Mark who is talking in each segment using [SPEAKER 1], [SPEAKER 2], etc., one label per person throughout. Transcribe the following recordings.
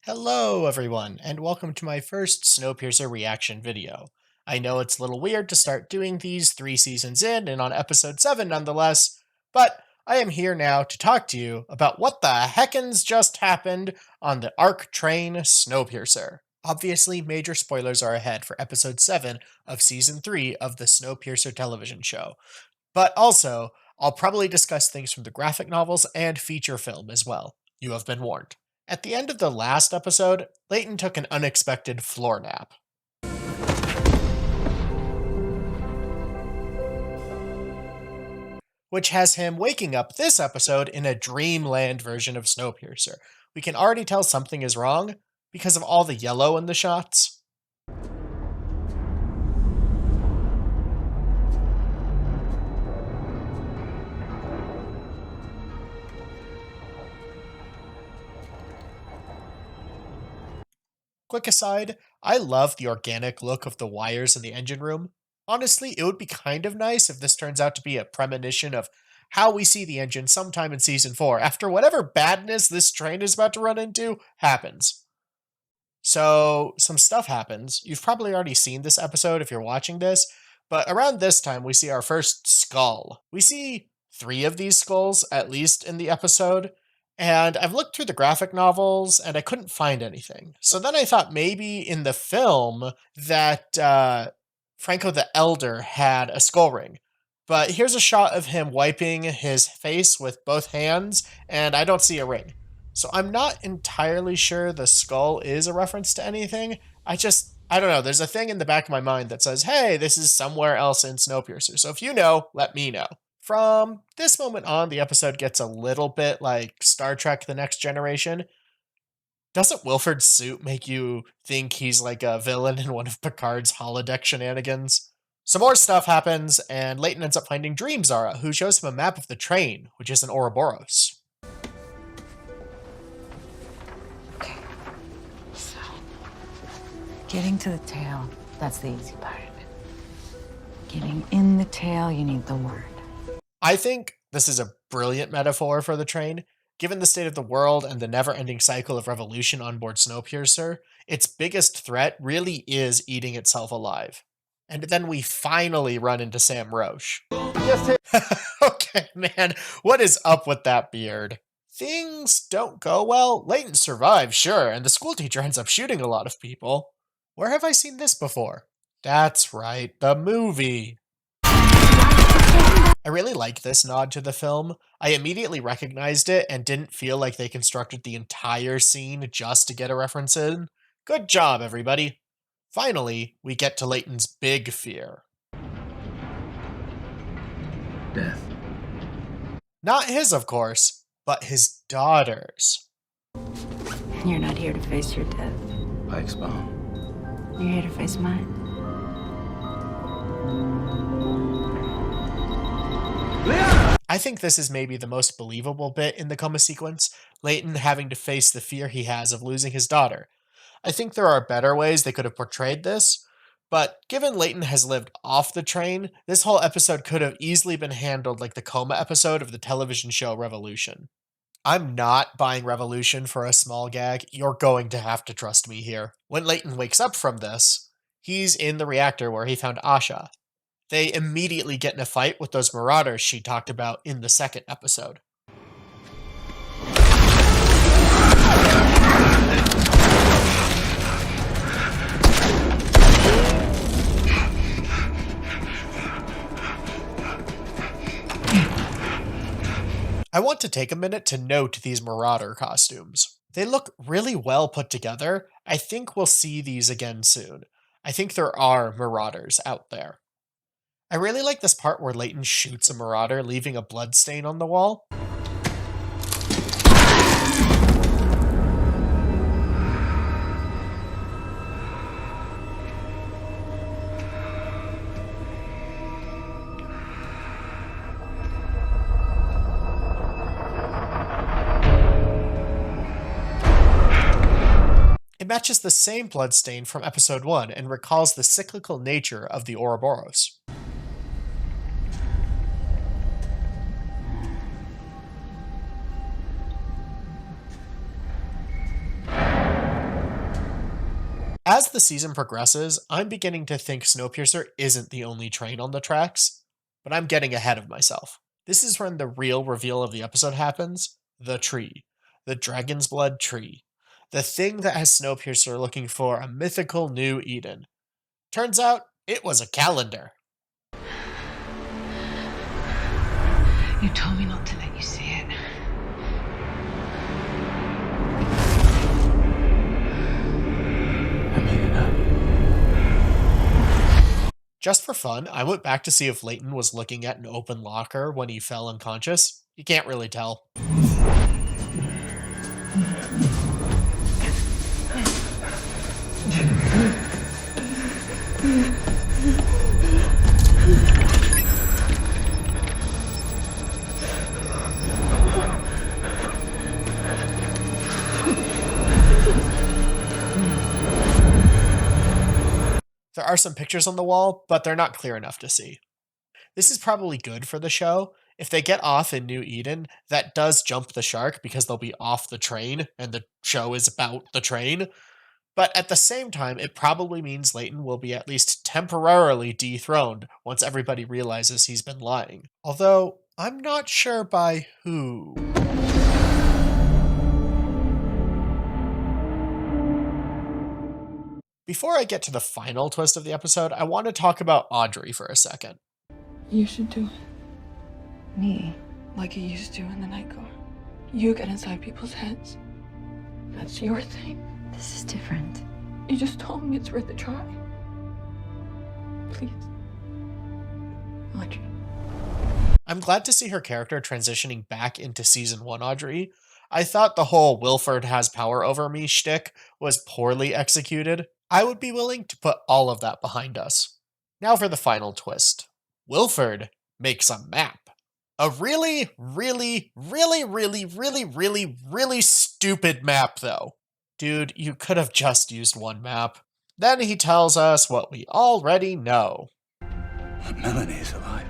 [SPEAKER 1] Hello everyone, and welcome to my first Snowpiercer reaction video. I know it's a little weird to start doing these 3 seasons in and on episode 7 nonetheless, but I am here now to talk to you about what the heckins just happened on the ARC train Snowpiercer. Obviously, major spoilers are ahead for episode 7 of season 3 of the Snowpiercer television show, but also, I'll probably discuss things from the graphic novels and feature film as well. You have been warned. At the end of the last episode, Leighton took an unexpected floor nap, which has him waking up this episode in a dreamland version of Snowpiercer. We can already tell something is wrong because of all the yellow in the shots. Quick aside, I love the organic look of the wires in the engine room. Honestly, it would be kind of nice if this turns out to be a premonition of how we see the engine sometime in season 4, after whatever badness this train is about to run into happens. So, some stuff happens. You've probably already seen this episode if you're watching this, but around this time we see our first skull. We see 3 of these skulls, at least in the episode, and I've looked through the graphic novels and I couldn't find anything. So then I thought maybe in the film that Franco the Elder had a skull ring. But here's a shot of him wiping his face with both hands, and I don't see a ring. So I'm not entirely sure the skull is a reference to anything. I don't know. There's a thing in the back of my mind that says, hey, this is somewhere else in Snowpiercer. So if you know, let me know. From this moment on, the episode gets a little bit like Star Trek The Next Generation. Doesn't Wilford's suit make you think he's like a villain in one of Picard's holodeck shenanigans? Some more stuff happens, and Leighton ends up finding Dream Zara, who shows him a map of the train, which is in Ouroboros.
[SPEAKER 2] Okay, so getting to the tail, that's the easy part of it. Getting in the tail, you need the word.
[SPEAKER 1] I think this is a brilliant metaphor for the train. Given the state of the world and the never-ending cycle of revolution on board Snowpiercer, its biggest threat really is eating itself alive. And then we finally run into Sam Roche. Yes, okay, man, what is up with that beard? Things don't go well. Leighton survives, sure, and the schoolteacher ends up shooting a lot of people. Where have I seen this before? That's right, the movie. I really like this nod to the film. I immediately recognized it and didn't feel like they constructed the entire scene just to get a reference in. Good job, everybody. Finally, we get to Leighton's big fear.
[SPEAKER 3] Death.
[SPEAKER 1] Not his, of course, but his daughter's.
[SPEAKER 2] You're not here to face your death.
[SPEAKER 3] I expound.
[SPEAKER 2] You're here to face mine.
[SPEAKER 1] I think this is maybe the most believable bit in the coma sequence, Leighton having to face the fear he has of losing his daughter. I think there are better ways they could have portrayed this, but given Leighton has lived off the train, this whole episode could have easily been handled like the coma episode of the television show Revolution. I'm not buying Revolution for a small gag. You're going to have to trust me here. When Leighton wakes up from this, he's in the reactor where he found Asha. They immediately get in a fight with those marauders she talked about in the second episode. I want to take a minute to note these marauder costumes. They look really well put together. I think we'll see these again soon. I think there are marauders out there. I really like this part where Leighton shoots a marauder, leaving a bloodstain on the wall. It matches the same bloodstain from episode 1 and recalls the cyclical nature of the Ouroboros. As the season progresses, I'm beginning to think Snowpiercer isn't the only train on the tracks, but I'm getting ahead of myself. This is when the real reveal of the episode happens: the tree. The Dragon's Blood tree. The thing that has Snowpiercer looking for a mythical new Eden. Turns out, it was a calendar.
[SPEAKER 2] You told me not to let you see it.
[SPEAKER 3] I made it up.
[SPEAKER 1] Just for fun, I went back to see if Leighton was looking at an open locker when he fell unconscious. You can't really tell. There are some pictures on the wall, but they're not clear enough to see. This is probably good for the show. If they get off in New Eden, that does jump the shark because they'll be off the train, and the show is about the train. But at the same time, it probably means Leighton will be at least temporarily dethroned once everybody realizes he's been lying. Although, I'm not sure by who. Before I get to the final twist of the episode, I want to talk about Audrey for a second.
[SPEAKER 4] You should do it
[SPEAKER 2] Me?
[SPEAKER 4] like you used to in the night guard. You get inside people's heads. That's your thing.
[SPEAKER 2] This is different.
[SPEAKER 4] You just told me it's worth a try. Please. Audrey.
[SPEAKER 1] I'm glad to see her character transitioning back into season 1 Audrey. I thought the whole Wilford has power over me shtick was poorly executed. I would be willing to put all of that behind us. Now for the final twist. Wilford makes a map. A really, really, really, really, really, really, really stupid map, though. Dude, you could have just used one map. Then he tells us what we already know.
[SPEAKER 3] Melanie's alive.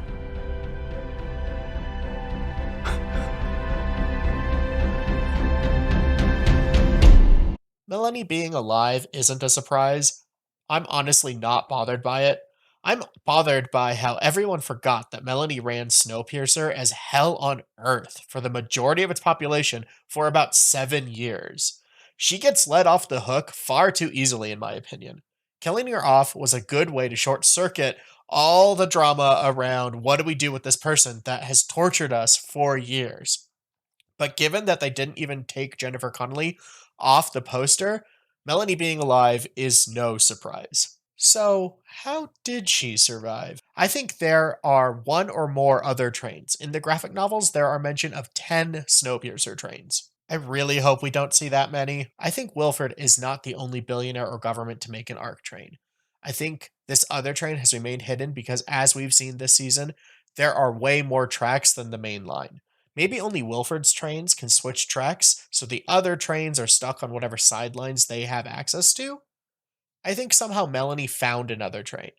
[SPEAKER 1] Melanie being alive isn't a surprise. I'm honestly not bothered by it. I'm bothered by how everyone forgot that Melanie ran Snowpiercer as hell on earth for the majority of its population for about 7 years. She gets let off the hook far too easily, in my opinion. Killing her off was a good way to short circuit all the drama around what do we do with this person that has tortured us for years. But given that they didn't even take Jennifer Connelly off the poster, Melanie being alive is no surprise. So, how did she survive? I think there are one or more other trains. In the graphic novels, there are mention of 10 Snowpiercer trains. I really hope we don't see that many. I think Wilford is not the only billionaire or government to make an ARC train. I think this other train has remained hidden because, as we've seen this season, there are way more tracks than the main line. Maybe only Wilford's trains can switch tracks, so the other trains are stuck on whatever sidelines they have access to? I think somehow Melanie found another train,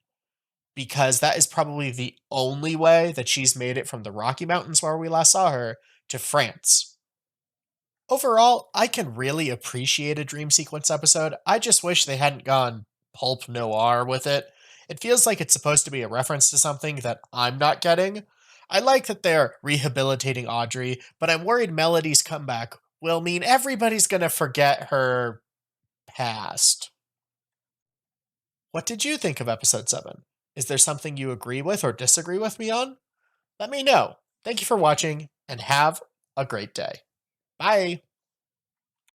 [SPEAKER 1] because that is probably the only way that she's made it from the Rocky Mountains where we last saw her to France. Overall, I can really appreciate a dream sequence episode. I just wish they hadn't gone pulp noir with it. It feels like it's supposed to be a reference to something that I'm not getting. I like that they're rehabilitating Audrey, but I'm worried Melody's comeback will mean everybody's gonna forget her past. What did you think of episode 7? Is there something you agree with or disagree with me on? Let me know. Thank you for watching, and have a great day. Bye!